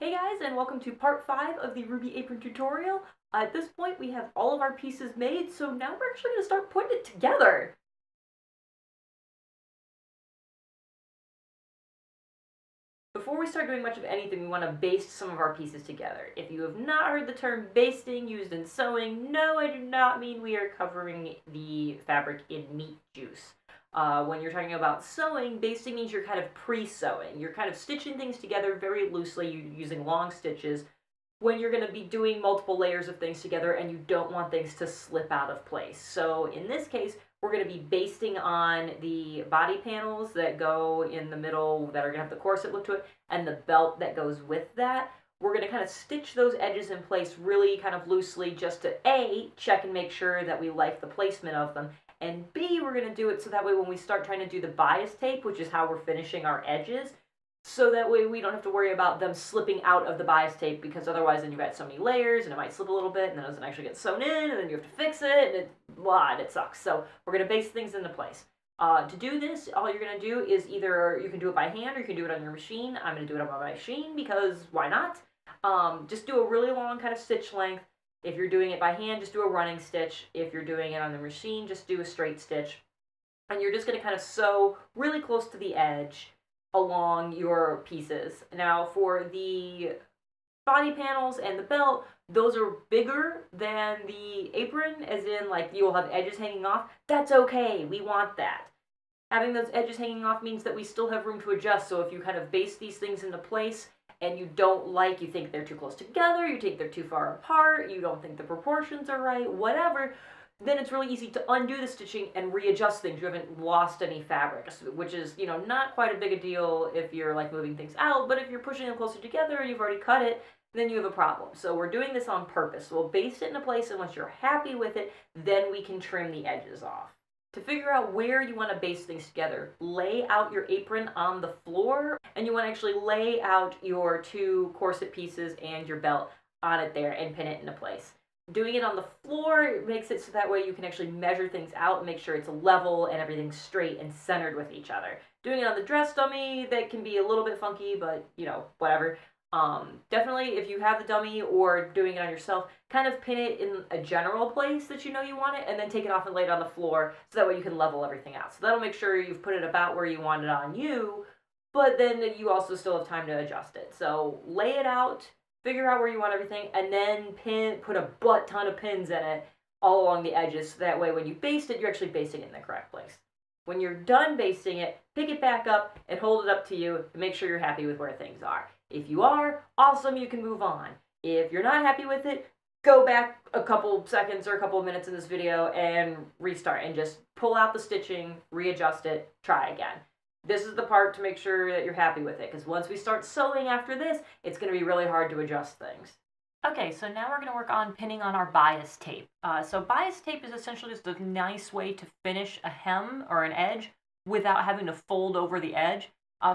Hey guys, and welcome to part 5 of the RWBY Apron tutorial. At this point, we have all of our pieces made, so now we're actually going to start putting it together. Before we start doing much of anything, we want to baste some of our pieces together. If you have not heard the term basting used in sewing, no, I do not mean we are covering the fabric in meat juice. When you're talking about sewing, basting means you're kind of pre-sewing. You're kind of stitching things together very loosely using long stitches when you're going to be doing multiple layers of things together and you don't want things to slip out of place. So in this case, we're going to be basting on the body panels that go in the middle that are going to have the corset look to it and the belt that goes with that. We're going to kind of stitch those edges in place really kind of loosely just to A, check and make sure that we like the placement of them, and B, we're going to do it so that way when we start trying to do the bias tape, which is how we're finishing our edges, so that way we don't have to worry about them slipping out of the bias tape, because otherwise then you've got so many layers and it might slip a little bit and then it doesn't actually get sewn in and then you have to fix it and it sucks. So we're going to baste things into place. To do this, all you're going to do is either you can do it by hand or you can do it on your machine. I'm going to do it on my machine because why not? Just do a really long kind of stitch length. If you're doing it by hand, just do a running stitch. If you're doing it on the machine, just do a straight stitch. And you're just going to kind of sew really close to the edge along your pieces. Now for the body panels and the belt, those are bigger than the apron, as in like you'll have edges hanging off. That's okay, we want that. Having those edges hanging off means that we still have room to adjust, so if you kind of base these things into place and you you think they're too close together, you think they're too far apart, you don't think the proportions are right, whatever, then it's really easy to undo the stitching and readjust things. You haven't lost any fabric, which is, not quite a big a deal if you're like moving things out, but if you're pushing them closer together and you've already cut it, then you have a problem. So we're doing this on purpose. We'll baste it into place, and once you're happy with it, then we can trim the edges off. To figure out where you want to baste things together, lay out your apron on the floor, and you want to actually lay out your two corset pieces and your belt on it there and pin it into place. Doing it on the floor makes it so that way you can actually measure things out and make sure it's level and everything's straight and centered with each other. Doing it on the dress dummy, that can be a little bit funky, but whatever. Definitely, if you have the dummy or doing it on yourself, kind of pin it in a general place that you know you want it, and then take it off and lay it on the floor, so that way you can level everything out. So that'll make sure you've put it about where you want it on you, but then you also still have time to adjust it. So lay it out, figure out where you want everything, and then put a butt ton of pins in it all along the edges, so that way when you baste it, you're actually basting it in the correct place. When you're done basting it, pick it back up and hold it up to you and make sure you're happy with where things are. If you are, awesome, you can move on. If you're not happy with it, go back a couple seconds or a couple of minutes in this video and restart and just pull out the stitching, readjust it, try again. This is the part to make sure that you're happy with it, because once we start sewing after this, it's going to be really hard to adjust things. Okay, so now we're going to work on pinning on our bias tape. So bias tape is essentially just a nice way to finish a hem or an edge without having to fold over the edge.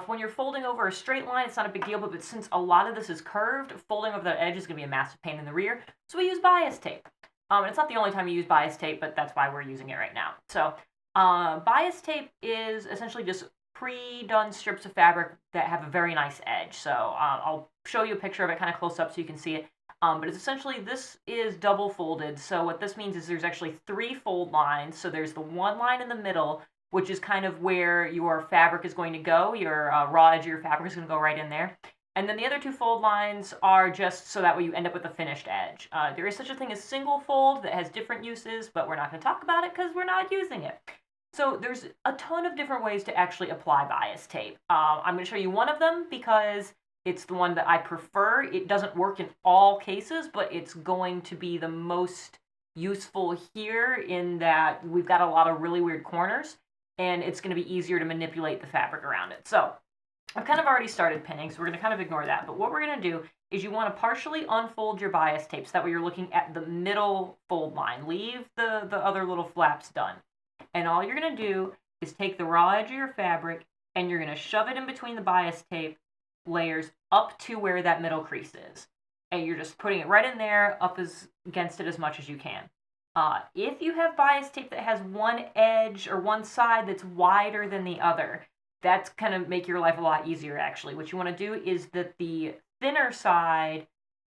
When you're folding over a straight line, it's not a big deal, but since a lot of this is curved, folding over the edge is going to be a massive pain in the rear, so we use bias tape. And it's not the only time you use bias tape, but that's why we're using it right now. So bias tape is essentially just pre-done strips of fabric that have a very nice edge. So I'll show you a picture of it kind of close up so you can see it. But it's essentially, this is double folded. So what this means is there's actually 3 fold lines. So there's the one line in the middle, which is kind of where your fabric is going to go. Your raw edge of your fabric is going to go right in there. And then the other 2 fold lines are just so that way you end up with a finished edge. There is such a thing as single fold that has different uses, but we're not going to talk about it because we're not using it. So there's a ton of different ways to actually apply bias tape. I'm going to show you one of them because it's the one that I prefer. It doesn't work in all cases, but it's going to be the most useful here in that we've got a lot of really weird corners, and it's going to be easier to manipulate the fabric around it. So I've kind of already started pinning, so we're going to kind of ignore that. But what we're going to do is you want to partially unfold your bias tape so that way you're looking at the middle fold line. Leave the other little flaps done. And all you're going to do is take the raw edge of your fabric and you're going to shove it in between the bias tape layers up to where that middle crease is. And you're just putting it right in there, up against it as much as you can. If you have bias tape that has one edge or one side that's wider than the other, that's going to make your life a lot easier, actually. What you want to do is that the thinner side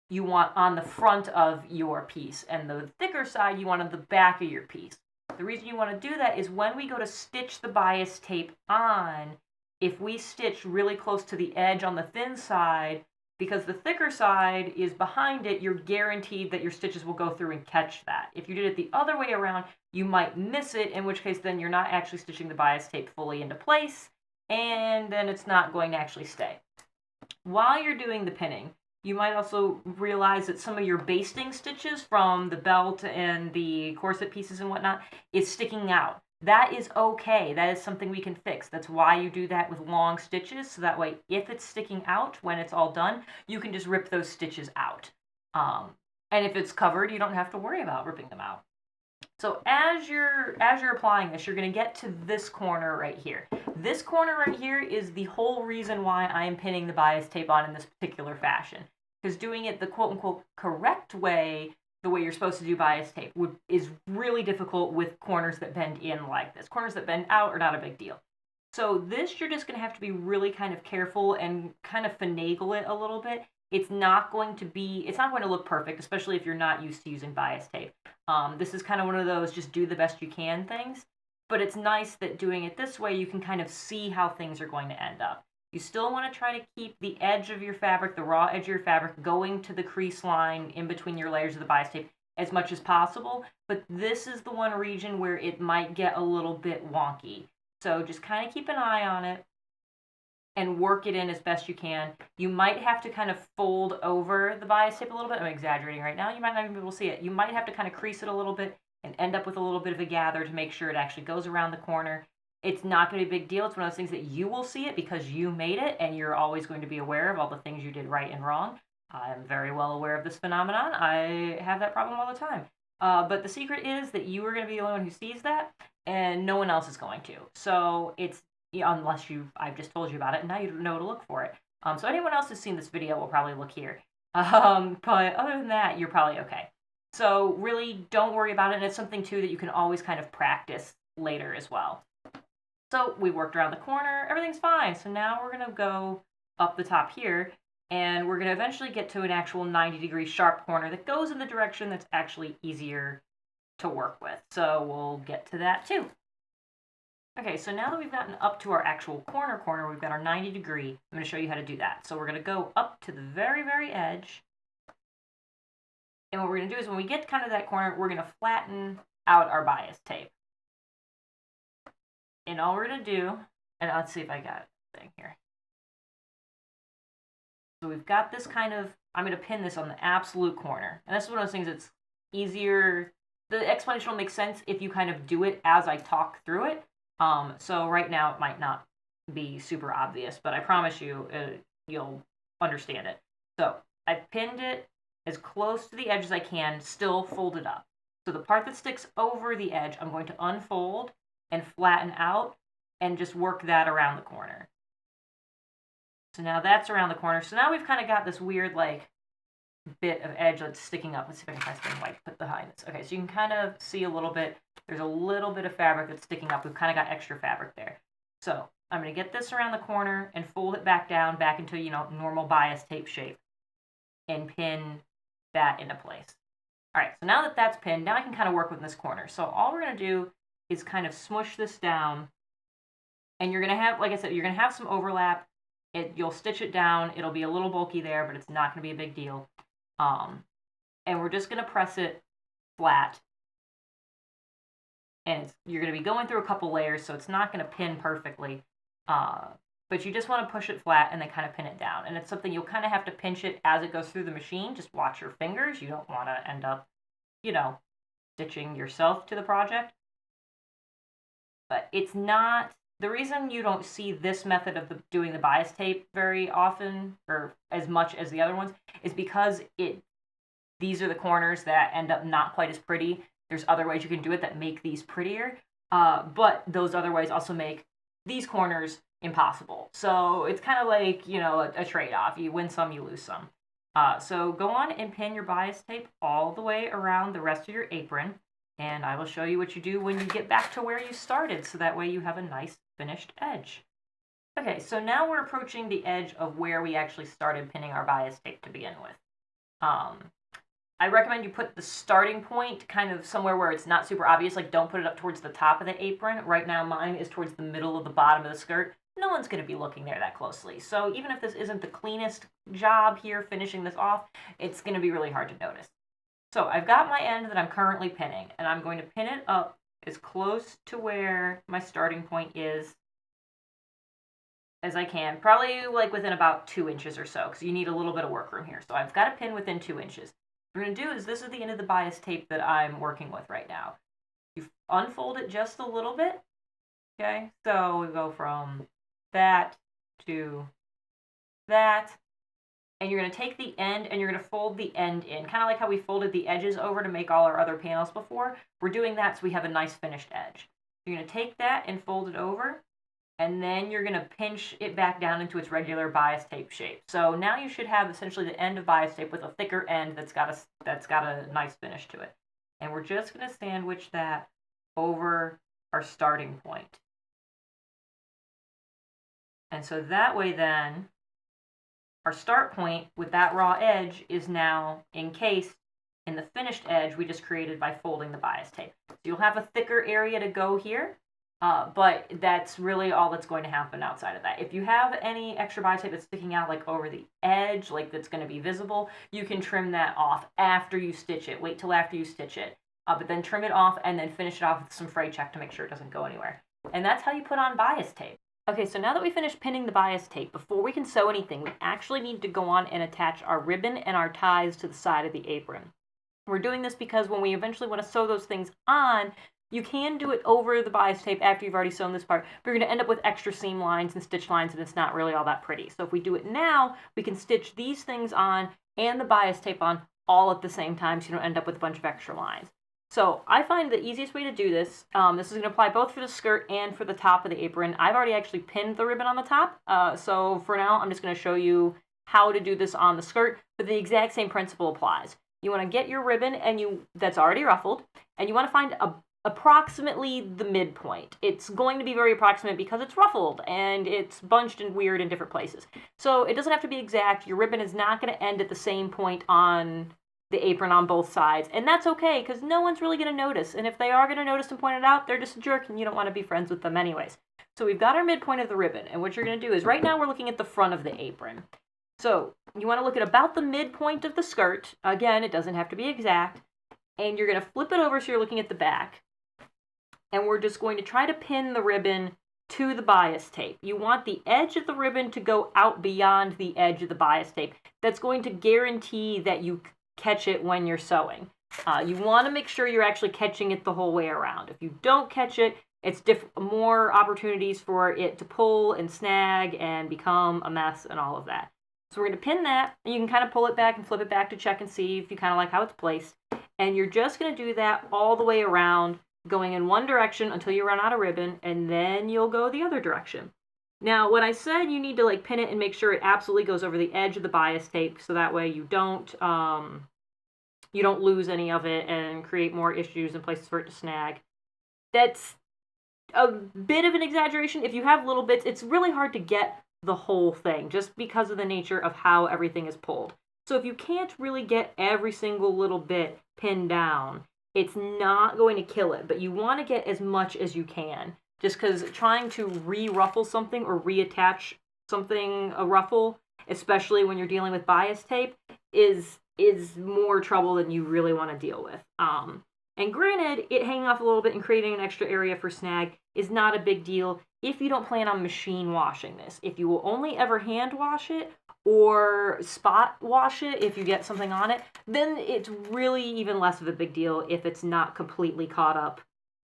you want on the front of your piece, and the thicker side you want on the back of your piece. The reason you want to do that is when we go to stitch the bias tape on, if we stitch really close to the edge on the thin side, because the thicker side is behind it, you're guaranteed that your stitches will go through and catch that. If you did it the other way around, you might miss it, in which case then you're not actually stitching the bias tape fully into place, and then it's not going to actually stay. While you're doing the pinning, you might also realize that some of your basting stitches from the belt and the corset pieces and whatnot is sticking out. That is okay. That is something we can fix. That's why you do that with long stitches, so that way if it's sticking out when it's all done, you can just rip those stitches out. And if it's covered, you don't have to worry about ripping them out. So as you're applying this, you're going to get to this corner right here. This corner right here is the whole reason why I'm pinning the bias tape on in this particular fashion. Because doing it the quote-unquote correct way, the way you're supposed to do bias tape, is really difficult with corners that bend in like this. Corners that bend out are not a big deal. So this, you're just going to have to be really kind of careful and kind of finagle it a little bit. It's not going to look perfect, especially if you're not used to using bias tape. This is kind of one of those just do the best you can things, but it's nice that doing it this way, you can kind of see how things are going to end up. You still want to try to keep the edge of your fabric, the raw edge of your fabric, going to the crease line in between your layers of the bias tape as much as possible, but this is the one region where it might get a little bit wonky. So just kind of keep an eye on it and work it in as best you can. You might have to kind of fold over the bias tape a little bit. I'm exaggerating right now. You might not even be able to see it. You might have to kind of crease it a little bit and end up with a little bit of a gather to make sure it actually goes around the corner. It's not going to be a big deal. It's one of those things that you will see it because you made it, and you're always going to be aware of all the things you did right and wrong. I'm very well aware of this phenomenon. I have that problem all the time. But the secret is that you are going to be the only one who sees that, and no one else is going to. So it's, unless I've just told you about it, and now you know to look for it. So anyone else who's seen this video will probably look here. But other than that, you're probably okay. So really don't worry about it, and it's something too that you can always kind of practice later as well. So we worked around the corner, everything's fine. So now we're gonna go up the top here, and we're gonna eventually get to an actual 90-degree sharp corner that goes in the direction that's actually easier to work with. So we'll get to that too. Okay, so now that we've gotten up to our actual corner, we've got our 90 degree. I'm going to show you how to do that. So we're going to go up to the very, very edge. And what we're going to do is when we get to kind of that corner, we're going to flatten out our bias tape. And all we're going to do, and let's see if I got a thing here. So we've got this kind of, I'm going to pin this on the absolute corner. And this is one of those things that's easier. The explanation will make sense if you kind of do it as I talk through it. So right now it might not be super obvious, but I promise you you'll understand it. So I've pinned it as close to the edge as I can, still folded up. So the part that sticks over the edge, I'm going to unfold and flatten out and just work that around the corner. So now that's around the corner. So now we've kind of got this weird like bit of edge that's sticking up. Let's see if I can find something white to put behind this. Okay, so you can kind of see a little bit. There's a little bit of fabric that's sticking up. We've kind of got extra fabric there. So I'm going to get this around the corner and fold it back down, back into, normal bias tape shape and pin that into place. All right, so now that that's pinned, now I can kind of work with this corner. So all we're going to do is kind of smush this down, and you're going to have, like I said, you're going to have some overlap. You'll stitch it down. It'll be a little bulky there, but it's not going to be a big deal. And we're just going to press it flat. And you're going to be going through a couple layers, so it's not going to pin perfectly. But you just want to push it flat and then kind of pin it down. And it's something you'll kind of have to pinch it as it goes through the machine. Just watch your fingers. You don't want to end up, stitching yourself to the project. But it's not, the reason you don't see this method of doing the bias tape very often or as much as the other ones is because these are the corners that end up not quite as pretty. There's other ways you can do it that make these prettier, but those other ways also make these corners impossible. So it's kind of like, a trade-off. You win some, you lose some. So go on and pin your bias tape all the way around the rest of your apron, and I will show you what you do when you get back to where you started, so that way you have a nice finished edge. Okay, so now we're approaching the edge of where we actually started pinning our bias tape to begin with. Um, I recommend you put the starting point kind of somewhere where it's not super obvious, like don't put it up towards the top of the apron. Right now mine is towards the middle of the bottom of the skirt. No one's going to be looking there that closely. So even if this isn't the cleanest job here finishing this off, it's going to be really hard to notice. So I've got my end that I'm currently pinning, and I'm going to pin it up as close to where my starting point is as I can, probably like within about 2 inches or so, because you need a little bit of work room here. So I've got a pin within 2 inches. What we're going to do is, this is the end of the bias tape that I'm working with right now. You unfold it just a little bit, okay? So we go from that to that, and you're going to take the end and you're going to fold the end in, kind of like how we folded the edges over to make all our other panels before. We're doing that so we have a nice finished edge. You're going to take that and fold it over, and then you're going to pinch it back down into its regular bias tape shape. So now you should have essentially the end of bias tape with a thicker end that's got a nice finish to it. And we're just going to sandwich that over our starting point. And so that way then, our start point with that raw edge is now encased in the finished edge we just created by folding the bias tape. So you'll have a thicker area to go here, but that's really all that's going to happen outside of that. If you have any extra bias tape that's sticking out like over the edge, like that's going to be visible, you can trim that off after you stitch it. Wait till after you stitch it, but then trim it off and then finish it off with some fray check to make sure it doesn't go anywhere. And that's how you put on bias tape. Okay, so now that we finished pinning the bias tape, before we can sew anything, we actually need to go on and attach our ribbon and our ties to the side of the apron. We're doing this because when we eventually want to sew those things on, you can do it over the bias tape after you've already sewn this part, but you're going to end up with extra seam lines and stitch lines, and it's not really all that pretty. So if we do it now, we can stitch these things on and the bias tape on all at the same time, so you don't end up with a bunch of extra lines. So I find the easiest way to do this, this is going to apply both for the skirt and for the top of the apron. I've already actually pinned the ribbon on the top, so for now I'm just going to show you how to do this on the skirt, but the exact same principle applies. You want to get your ribbon that's already ruffled, and you want to find approximately the midpoint. It's going to be very approximate because it's ruffled and it's bunched and weird in different places. So it doesn't have to be exact. Your ribbon is not going to end at the same point on the apron on both sides, and that's okay because no one's really going to notice, and if they are going to notice and point it out, they're just a jerk and you don't want to be friends with them anyways. So we've got our midpoint of the ribbon, and what you're going to do is, right now we're looking at the front of the apron. So you want to look at about the midpoint of the skirt. Again, it doesn't have to be exact, and you're going to flip it over so you're looking at the back, and we're just going to try to pin the ribbon to the bias tape. You want the edge of the ribbon to go out beyond the edge of the bias tape. That's going to guarantee that you catch it when you're sewing. You want to make sure you're actually catching it the whole way around. If you don't catch it, it's more opportunities for it to pull and snag and become a mess and all of that. So we're going to pin that, and you can kind of pull it back and flip it back to check and see if you kind of like how it's placed. And you're just going to do that all the way around, going in one direction until you run out of ribbon, and then you'll go the other direction. Now, when I said you need to like pin it and make sure it absolutely goes over the edge of the bias tape, so that way you don't lose any of it and create more issues and places for it to snag. That's a bit of an exaggeration. If you have little bits, it's really hard to get the whole thing just because of the nature of how everything is pulled. So if you can't really get every single little bit pinned down, it's not going to kill it, but you want to get as much as you can. Just because trying to re-ruffle something or reattach something, a ruffle, especially when you're dealing with bias tape, is more trouble than you really want to deal with. And granted, it hanging off a little bit and creating an extra area for snag is not a big deal if you don't plan on machine washing this. If you will only ever hand wash it or spot wash it if you get something on it, then it's really even less of a big deal if it's not completely caught up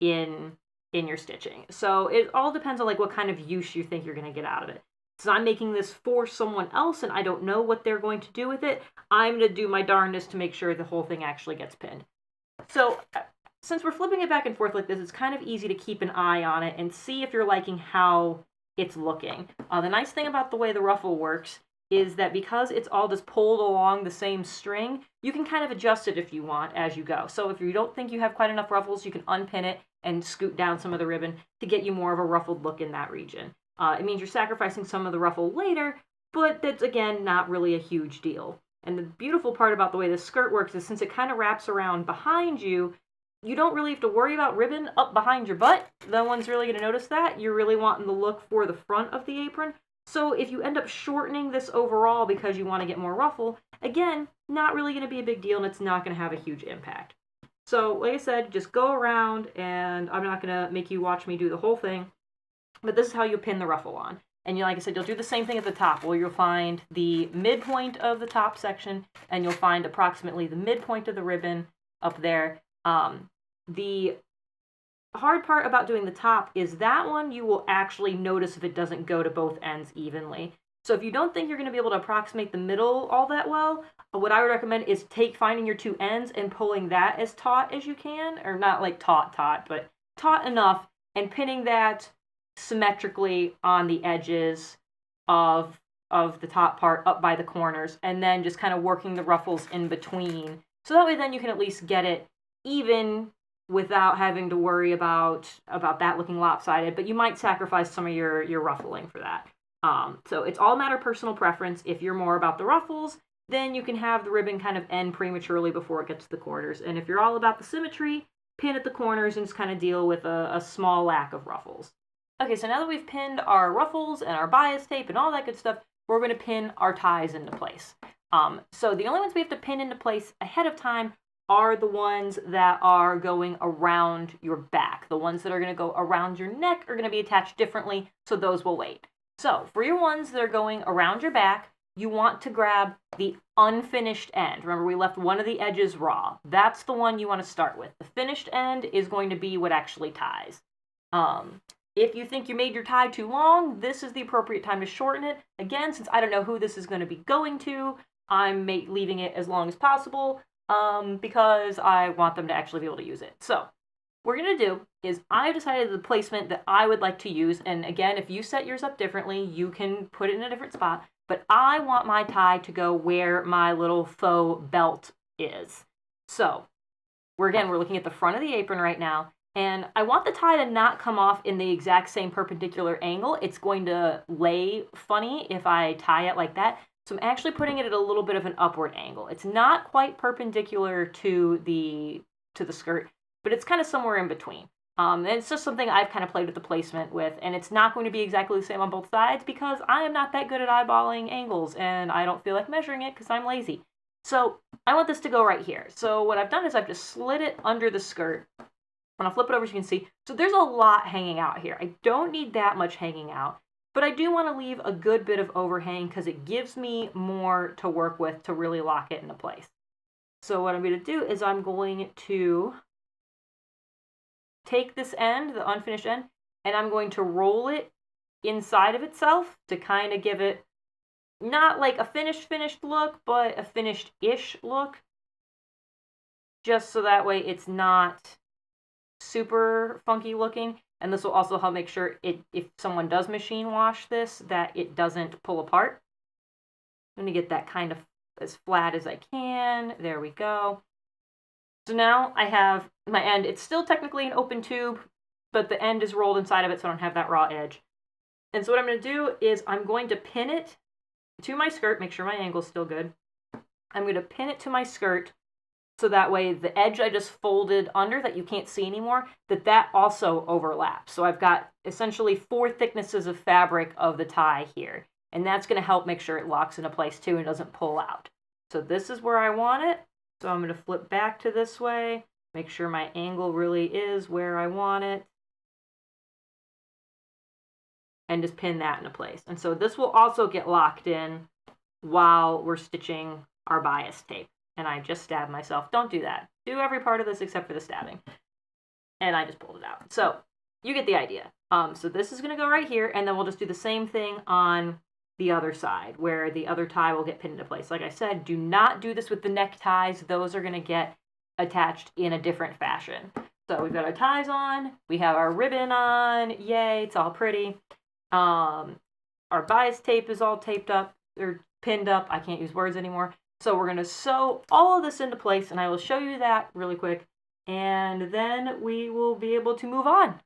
in your stitching. So it all depends on like what kind of use you think you're going to get out of it. So I'm making this for someone else and I don't know what they're going to do with it. I'm going to do my darndest to make sure the whole thing actually gets pinned. So since we're flipping it back and forth like this, it's kind of easy to keep an eye on it and see if you're liking how it's looking. The nice thing about the way the ruffle works is that because it's all just pulled along the same string, you can kind of adjust it if you want as you go. So if you don't think you have quite enough ruffles, you can unpin it and scoot down some of the ribbon to get you more of a ruffled look in that region. It means you're sacrificing some of the ruffle later, but that's, again, not really a huge deal. And the beautiful part about the way this skirt works is since it kind of wraps around behind you, you don't really have to worry about ribbon up behind your butt. No one's really going to notice that. You're really wanting the look for the front of the apron. So if you end up shortening this overall because you want to get more ruffle, again, not really going to be a big deal, and it's not going to have a huge impact. So like I said, just go around, and I'm not going to make you watch me do the whole thing, but this is how you pin the ruffle on. And like I said, you'll do the same thing at the top, where you'll find the midpoint of the top section, and you'll find approximately the midpoint of the ribbon up there. The hard part about doing the top is that one you will actually notice if it doesn't go to both ends evenly. So if you don't think you're going to be able to approximate the middle all that well, what I would recommend is finding your two ends and pulling that as taut as you can, or not like taut, but taut enough, and pinning that symmetrically on the edges of the top part up by the corners, and then just kind of working the ruffles in between. So that way then you can at least get it even without having to worry about that looking lopsided, but you might sacrifice some of your ruffling for that. So it's all a matter of personal preference. If you're more about the ruffles, then you can have the ribbon kind of end prematurely before it gets to the corners. And if you're all about the symmetry, pin at the corners and just kind of deal with a small lack of ruffles. Okay, so now that we've pinned our ruffles and our bias tape and all that good stuff, we're going to pin our ties into place. So the only ones we have to pin into place ahead of time are the ones that are going around your back. The ones that are going to go around your neck are going to be attached differently, so those will wait. So for your ones that are going around your back, you want to grab the unfinished end. Remember, we left one of the edges raw. That's the one you want to start with. The finished end is going to be what actually ties. If you think you made your tie too long, this is the appropriate time to shorten it. Again, since I don't know who this is going to be going to, I'm leaving it as long as possible because I want them to actually be able to use it. So what we're going to do is I've decided the placement that I would like to use. And again, if you set yours up differently, you can put it in a different spot. But I want my tie to go where my little faux belt is. So we're looking at the front of the apron right now. And I want the tie to not come off in the exact same perpendicular angle. It's going to lay funny if I tie it like that. So I'm actually putting it at a little bit of an upward angle. It's not quite perpendicular to the skirt, but it's kind of somewhere in between. And it's just something I've kind of played with the placement with, and it's not going to be exactly the same on both sides because I am not that good at eyeballing angles, and I don't feel like measuring it because I'm lazy. So I want this to go right here. So what I've done is I've just slid it under the skirt. And I'll flip it over so you can see. So there's a lot hanging out here. I don't need that much hanging out, but I do want to leave a good bit of overhang because it gives me more to work with to really lock it into place. So what I'm going to do is I'm going to take this end, the unfinished end, and I'm going to roll it inside of itself to kind of give it not like a finished look, but a finished-ish look. Just so that way it's not super funky looking, and this will also help make sure if someone does machine wash this, that it doesn't pull apart. I'm going to get that kind of as flat as I can. There we go. So now I have my end. It's still technically an open tube, but the end is rolled inside of it so I don't have that raw edge. And so what I'm going to do is I'm going to pin it to my skirt, make sure my angle's still good. I'm going to pin it to my skirt so that way the edge I just folded under that you can't see anymore, that also overlaps. So I've got essentially 4 thicknesses of fabric of the tie here. And that's going to help make sure it locks into place too and doesn't pull out. So this is where I want it. So I'm going to flip back to this way, make sure my angle really is where I want it. And just pin that into place. And so this will also get locked in while we're stitching our bias tape. And I just stabbed myself. Don't do that. Do every part of this except for the stabbing. And I just pulled it out. So you get the idea. So this is going to go right here, and then we'll just do the same thing on the other side, where the other tie will get pinned into place. Like I said, do not do this with the neck ties. Those are going to get attached in a different fashion. So we've got our ties on. We have our ribbon on. Yay, it's all pretty. Our bias tape is all taped up, or pinned up. I can't use words anymore. So we're going to sew all of this into place, and I will show you that really quick, and then we will be able to move on.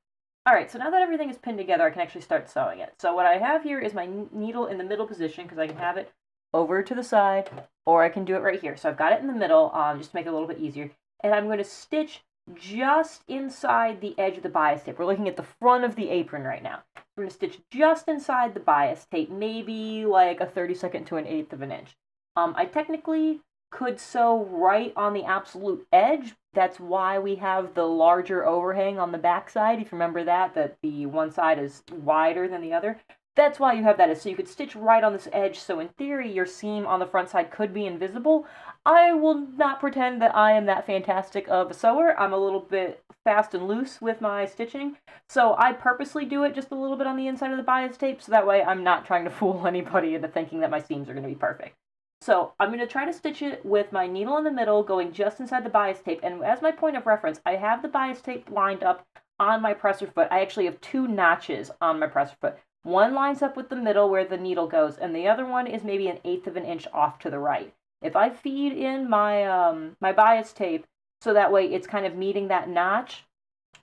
Alright, so now that everything is pinned together, I can actually start sewing it. So what I have here is my needle in the middle position, because I can have it over to the side, or I can do it right here. So I've got it in the middle, just to make it a little bit easier. And I'm going to stitch just inside the edge of the bias tape. We're looking at the front of the apron right now. We're going to stitch just inside the bias tape, maybe like a 32nd to an 1/8 of an inch. I technically could sew right on the absolute edge. That's why we have the larger overhang on the back side. If you remember that the one side is wider than the other. That's why you have that, is so you could stitch right on this edge, so in theory your seam on the front side could be invisible. I will not pretend that I am that fantastic of a sewer. I'm a little bit fast and loose with my stitching, so I purposely do it just a little bit on the inside of the bias tape, so that way I'm not trying to fool anybody into thinking that my seams are going to be perfect. So I'm going to try to stitch it with my needle in the middle, going just inside the bias tape, and as my point of reference, I have the bias tape lined up on my presser foot. I actually have 2 notches on my presser foot. One lines up with the middle where the needle goes, and the other one is maybe an 1/8 of an inch off to the right. If I feed in my my bias tape so that way it's kind of meeting that notch,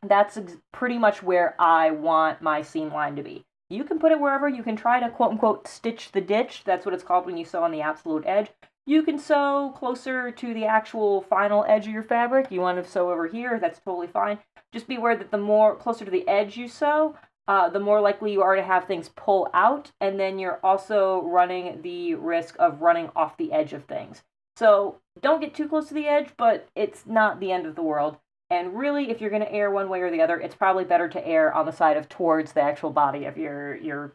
that's pretty much where I want my seam line to be. You can put it wherever. You can try to quote-unquote stitch the ditch. That's what it's called when you sew on the absolute edge. You can sew closer to the actual final edge of your fabric. You want to sew over here, that's totally fine. Just be aware that the more closer to the edge you sew, the more likely you are to have things pull out, and then you're also running the risk of running off the edge of things. So don't get too close to the edge, but it's not the end of the world. And really, if you're going to err one way or the other, it's probably better to err on the side of towards the actual body of your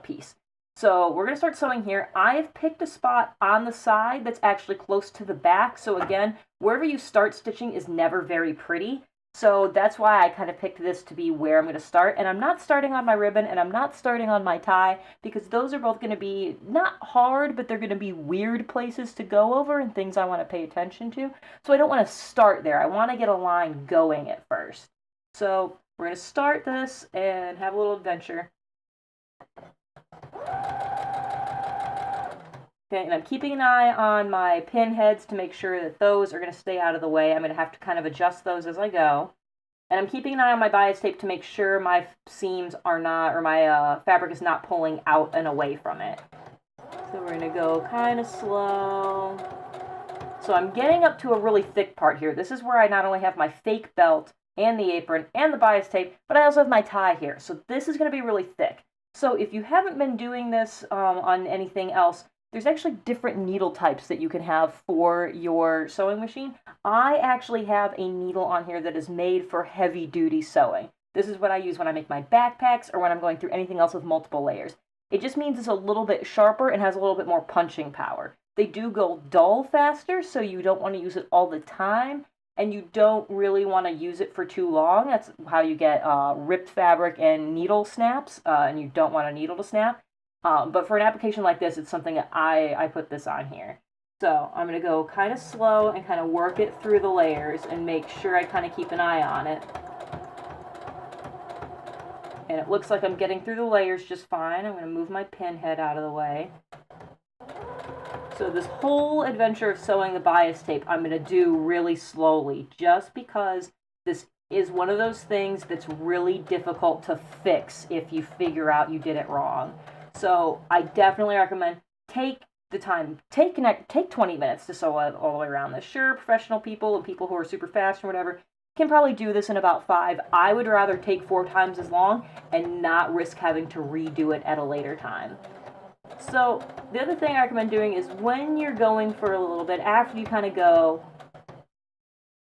piece. So we're going to start sewing here. I've picked a spot on the side that's actually close to the back. So again, wherever you start stitching is never very pretty. So that's why I kind of picked this to be where I'm going to start. And I'm not starting on my ribbon and I'm not starting on my tie, because those are both going to be not hard, but they're going to be weird places to go over and things I want to pay attention to. So I don't want to start there. I want to get a line going at first. So we're going to start this and have a little adventure. Okay, and I'm keeping an eye on my pin heads to make sure that those are going to stay out of the way. I'm going to have to kind of adjust those as I go. And I'm keeping an eye on my bias tape to make sure my seams are not, or my fabric is not pulling out and away from it. So we're going to go kind of slow. So I'm getting up to a really thick part here. This is where I not only have my fake belt and the apron and the bias tape, but I also have my tie here. So this is going to be really thick. So if you haven't been doing this on anything else, there's actually different needle types that you can have for your sewing machine. I actually have a needle on here that is made for heavy duty sewing. This is what I use when I make my backpacks or when I'm going through anything else with multiple layers. It just means it's a little bit sharper and has a little bit more punching power. They do go dull faster, so you don't want to use it all the time, and you don't really want to use it for too long. That's how you get ripped fabric and needle snaps, and you don't want a needle to snap. But for an application like this, it's something that I put this on here. So I'm going to go kind of slow and kind of work it through the layers and make sure I kind of keep an eye on it. And it looks like I'm getting through the layers just fine. I'm going to move my pin head out of the way. So this whole adventure of sewing the bias tape, I'm going to do really slowly, just because this is one of those things that's really difficult to fix if you figure out you did it wrong. So I definitely recommend take the time, take 20 minutes to sew it all the way around this. Sure, professional people and people who are super fast or whatever can probably do this in about 5. I would rather take 4 times as long and not risk having to redo it at a later time. So the other thing I recommend doing is when you're going for a little bit, after you kind of go,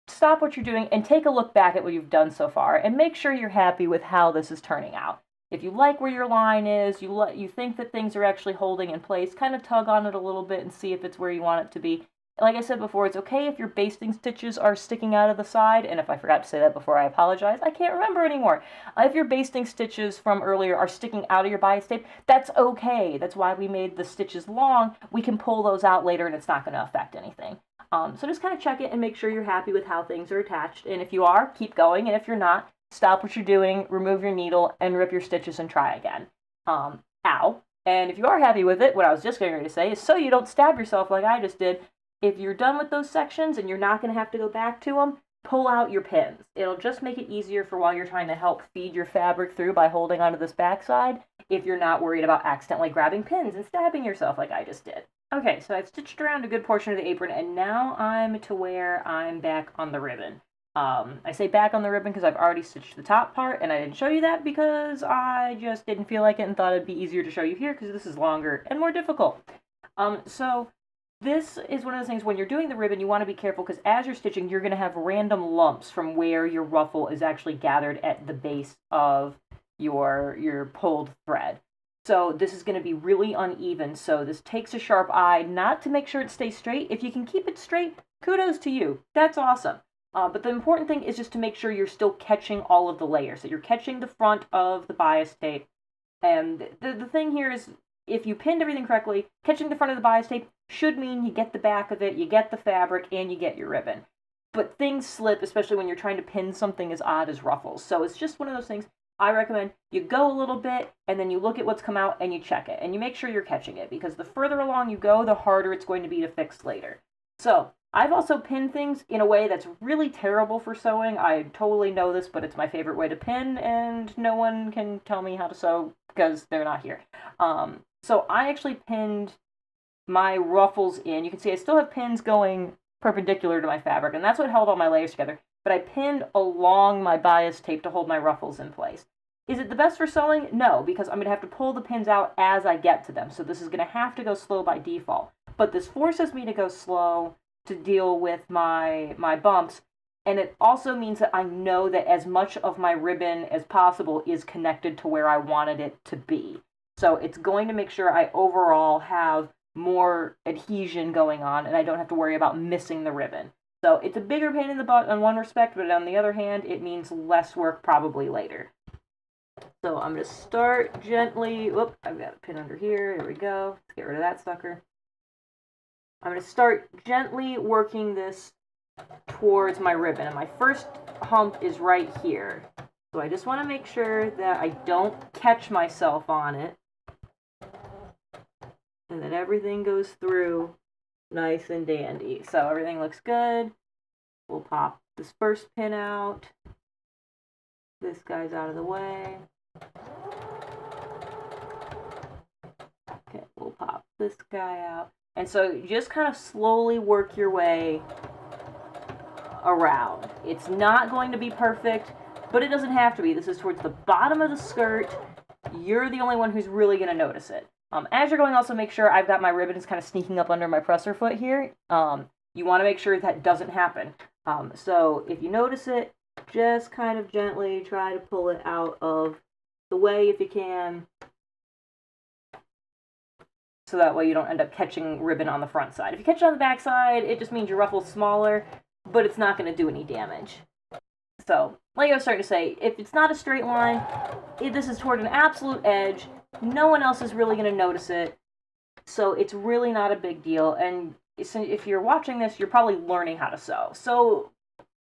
stop what you're doing and take a look back at what you've done so far and make sure you're happy with how this is turning out. If you like where your line is, you think that things are actually holding in place, kind of tug on it a little bit and see if it's where you want it to be. Like I said before, it's okay if your basting stitches are sticking out of the side, and if I forgot to say that before, I apologize. I can't remember anymore. If your basting stitches from earlier are sticking out of your bias tape, that's okay. That's why we made the stitches long. We can pull those out later and it's not going to affect anything. So just kind of check it and make sure you're happy with how things are attached. And if you are, keep going. And if you're not, stop what you're doing, remove your needle, and rip your stitches and try again. Ow. And if you are happy with it, what I was just going to say is so you don't stab yourself like I just did, if you're done with those sections and you're not going to have to go back to them, pull out your pins. It'll just make it easier for while you're trying to help feed your fabric through by holding onto this backside, if you're not worried about accidentally grabbing pins and stabbing yourself like I just did. Okay, so I've stitched around a good portion of the apron, and now I'm to where I'm back on the ribbon. I say back on the ribbon because I've already stitched the top part, and I didn't show you that because I just didn't feel like it and thought it'd be easier to show you here because this is longer and more difficult. So this is one of those things when you're doing the ribbon, you want to be careful because as you're stitching, you're going to have random lumps from where your ruffle is actually gathered at the base of your pulled thread. So this is going to be really uneven, so this takes a sharp eye, not to make sure it stays straight. If you can keep it straight, kudos to you. That's awesome. But the important thing is just to make sure you're still catching all of the layers, that you're catching the front of the bias tape. And the thing here is, if you pinned everything correctly, catching the front of the bias tape should mean you get the back of it, you get the fabric, and you get your ribbon. But things slip, especially when you're trying to pin something as odd as ruffles. So it's just one of those things. I recommend you go a little bit, and then you look at what's come out, and you check it. And you make sure you're catching it, because the further along you go, the harder it's going to be to fix later. So I've also pinned things in a way that's really terrible for sewing. I totally know this, but it's my favorite way to pin, and no one can tell me how to sew because they're not here. So I actually pinned my ruffles in. You can see I still have pins going perpendicular to my fabric, and that's what held all my layers together. But I pinned along my bias tape to hold my ruffles in place. Is it the best for sewing? No, because I'm going to have to pull the pins out as I get to them, so this is going to have to go slow by default. But this forces me to go slow to deal with my bumps, and it also means that I know that as much of my ribbon as possible is connected to where I wanted it to be. So it's going to make sure I overall have more adhesion going on, and I don't have to worry about missing the ribbon. So it's a bigger pain in the butt in one respect, but on the other hand, it means less work probably later. So I'm going to start gently. Whoop, I've got a pin under here. There we go. Let's get rid of that sucker. I'm going to start gently working this towards my ribbon. And my first hump is right here. So I just want to make sure that I don't catch myself on it. And that everything goes through nice and dandy. So everything looks good. We'll pop this first pin out. This guy's out of the way. Okay, we'll pop this guy out. And so just kind of slowly work your way around. It's not going to be perfect, but it doesn't have to be. This is towards the bottom of the skirt. You're the only one who's really going to notice it. As you're going, also make sure I've got my ribbons kind of sneaking up under my presser foot here. You want to make sure that doesn't happen. So if you notice it, just kind of gently try to pull it out of the way if you can. So that way you don't end up catching ribbon on the front side. If you catch it on the back side, it just means your ruffle's smaller, but it's not going to do any damage. So, like I was starting to say, if it's not a straight line, if this is toward an absolute edge, no one else is really going to notice it. So it's really not a big deal. And if you're watching this, you're probably learning how to sew. So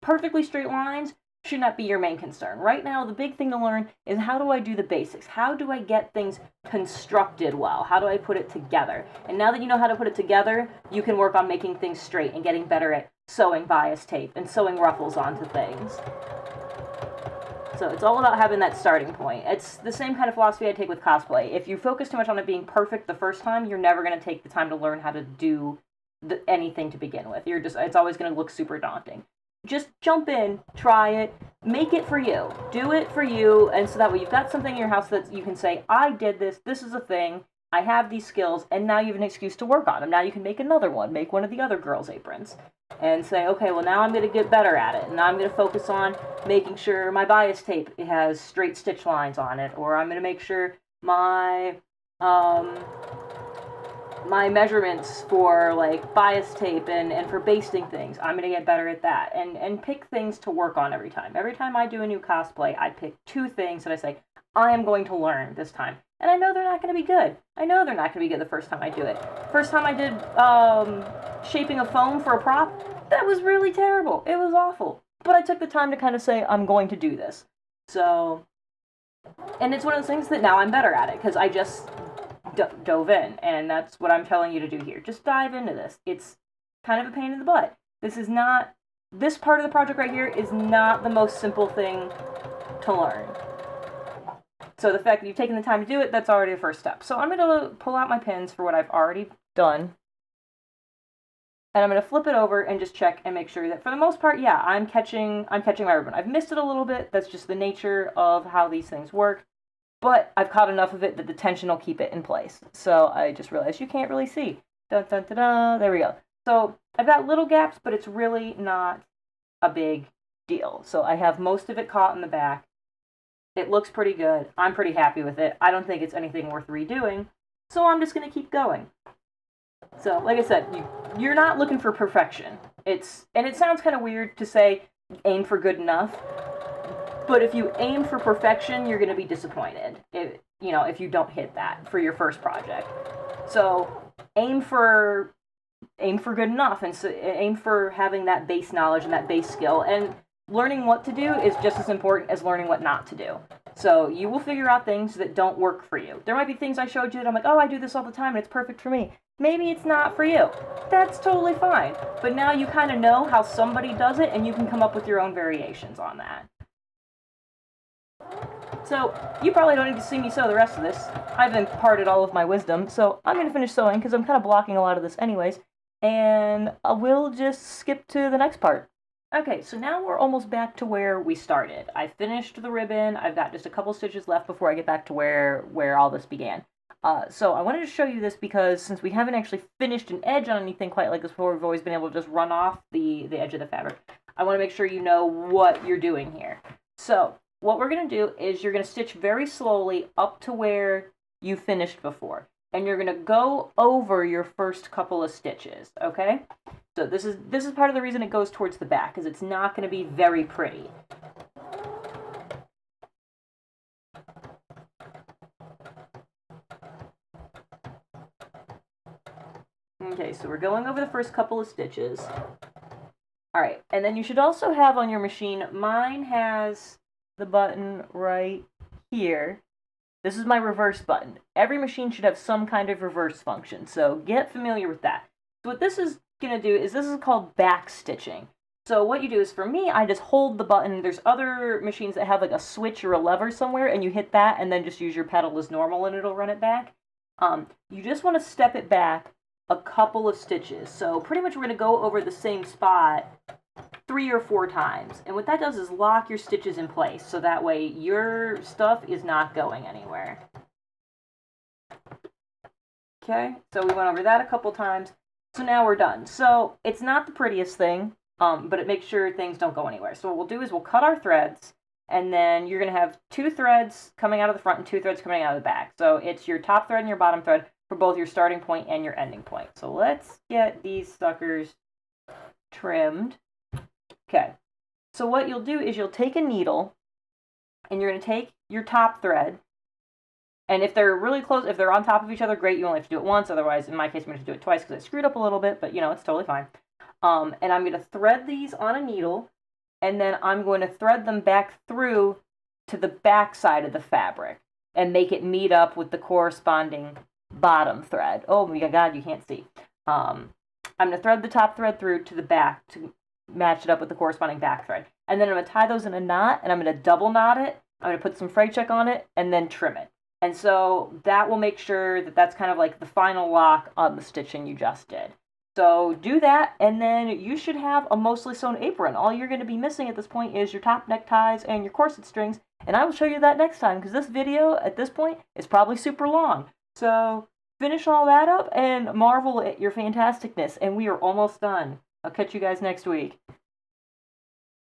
perfectly straight lines should not be your main concern. Right now, the big thing to learn is how do I do the basics? How do I get things constructed well? How do I put it together? And now that you know how to put it together, you can work on making things straight and getting better at sewing bias tape and sewing ruffles onto things. So it's all about having that starting point. It's the same kind of philosophy I take with cosplay. If you focus too much on it being perfect the first time, you're never going to take the time to learn how to do anything to begin with. It's always going to look super daunting. Just jump in, try it, make it for you. Do it for you, and so that way you've got something in your house that you can say, I did this, this is a thing, I have these skills, and now you have an excuse to work on them. Now you can make another one, make one of the other girls' aprons, and say, okay, well now I'm going to get better at it, and now I'm going to focus on making sure my bias tape has straight stitch lines on it, or I'm going to make sure my measurements for like bias tape and for basting things, I'm going to get better at that, and pick things to work on every time. Every time I do a new cosplay, I pick 2 things that I say, I am going to learn this time. And I know they're not going to be good. I know they're not going to be good the first time I do it. First time I did shaping a foam for a prop, that was really terrible. It was awful. But I took the time to kind of say, I'm going to do this. So, and it's one of those things that now I'm better at it, because I just dove in, and that's what I'm telling you to do here. Just dive into this. It's kind of a pain in the butt. This is not this part of the project right here is not the most simple thing to learn. So the fact that you've taken the time to do it, that's already the first step. So I'm going to pull out my pins for what I've already done. And I'm going to flip it over and just check and make sure that for the most part, yeah, I'm catching my ribbon. I've missed it a little bit. That's just the nature of how these things work. But I've caught enough of it that the tension will keep it in place. So I just realized you can't really see. Dun, dun, dun, dun. There we go. So I've got little gaps, but it's really not a big deal. So I have most of it caught in the back. It looks pretty good. I'm pretty happy with it. I don't think it's anything worth redoing. So I'm just going to keep going. So, like I said, you're not looking for perfection. And it sounds kind of weird to say aim for good enough, but if you aim for perfection, you're going to be disappointed if you don't hit that for your first project. So aim for good enough, and so aim for having that base knowledge and that base skill. And learning what to do is just as important as learning what not to do. So you will figure out things that don't work for you. There might be things I showed you that I'm like, oh, I do this all the time and it's perfect for me. Maybe it's not for you. That's totally fine. But now you kind of know how somebody does it, and you can come up with your own variations on that. So you probably don't need to see me sew the rest of this. I've imparted all of my wisdom, so I'm going to finish sewing because I'm kind of blocking a lot of this anyways. And we'll just skip to the next part. Okay, so now we're almost back to where we started. I finished the ribbon. I've got just a couple stitches left before I get back to where all this began. So I wanted to show you this because since we haven't actually finished an edge on anything quite like this before, we've always been able to just run off the edge of the fabric. I want to make sure you know what you're doing here. So what we're going to do is you're going to stitch very slowly up to where you finished before. And you're going to go over your first couple of stitches, okay? So this is part of the reason it goes towards the back, because it's not going to be very pretty. Okay, so we're going over the first couple of stitches. All right, and then you should also have on your machine, mine has the button right here. This is my reverse button. Every machine should have some kind of reverse function, so get familiar with that. So what this is going to do is this is called back stitching. So what you do is, for me, I just hold the button. There's other machines that have like a switch or a lever somewhere, and you hit that and then just use your pedal as normal and it'll run it back. You just want to step it back a couple of stitches. So pretty much we're going to go over the same spot 3 or 4 times. And what that does is lock your stitches in place, so that way your stuff is not going anywhere. Okay, so we went over that a couple times. So now we're done. So it's not the prettiest thing, but it makes sure things don't go anywhere. So what we'll do is we'll cut our threads, and then you're going to have 2 threads coming out of the front and 2 threads coming out of the back. So it's your top thread and your bottom thread for both your starting point and your ending point. So let's get these suckers trimmed. Okay, so what you'll do is you'll take a needle, and you're going to take your top thread, and if they're really close, if they're on top of each other, great, you only have to do it once. Otherwise, in my case, I'm going to do it twice because I screwed up a little bit, but it's totally fine. And I'm going to thread these on a needle, and then I'm going to thread them back through to the back side of the fabric and make it meet up with the corresponding bottom thread. Oh my God, you can't see. I'm going to thread the top thread through to the back to match it up with the corresponding back thread. And then I'm going to tie those in a knot, and I'm going to double knot it. I'm going to put some fray check on it, and then trim it. And so that will make sure that that's kind of like the final lock on the stitching you just did. So do that, and then you should have a mostly sewn apron. All you're going to be missing at this point is your top neckties and your corset strings, and I will show you that next time, because this video at this point is probably super long. So finish all that up and marvel at your fantasticness, and we are almost done. I'll catch you guys next week.